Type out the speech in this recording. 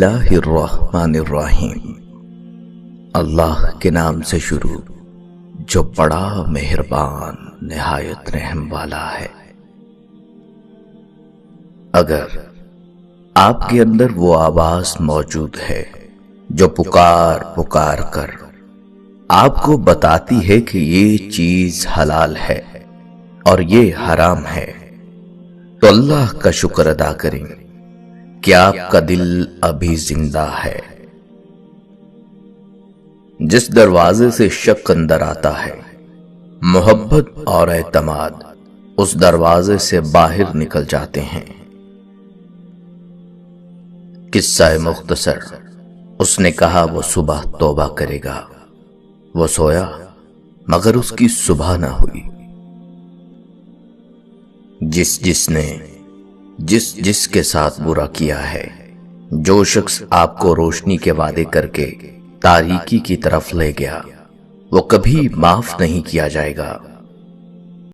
اللہ الرحمن الرحیم، اللہ کے نام سے شروع جو بڑا مہربان نہایت رحم والا ہے۔ اگر آپ کے اندر وہ آواز موجود ہے جو پکار پکار کر آپ کو بتاتی ہے کہ یہ چیز حلال ہے اور یہ حرام ہے، تو اللہ کا شکر ادا کریں کہ آپ کا دل ابھی زندہ ہے۔ جس دروازے سے شک اندر آتا ہے، محبت اور اعتماد اس دروازے سے باہر نکل جاتے ہیں۔ قصہ مختصر، اس نے کہا وہ صبح توبہ کرے گا، وہ سویا مگر اس کی صبح نہ ہوئی۔ جس کے ساتھ برا کیا ہے، جو شخص آپ کو روشنی کے وعدے کر کے تاریکی کی طرف لے گیا، وہ کبھی معاف نہیں کیا جائے گا۔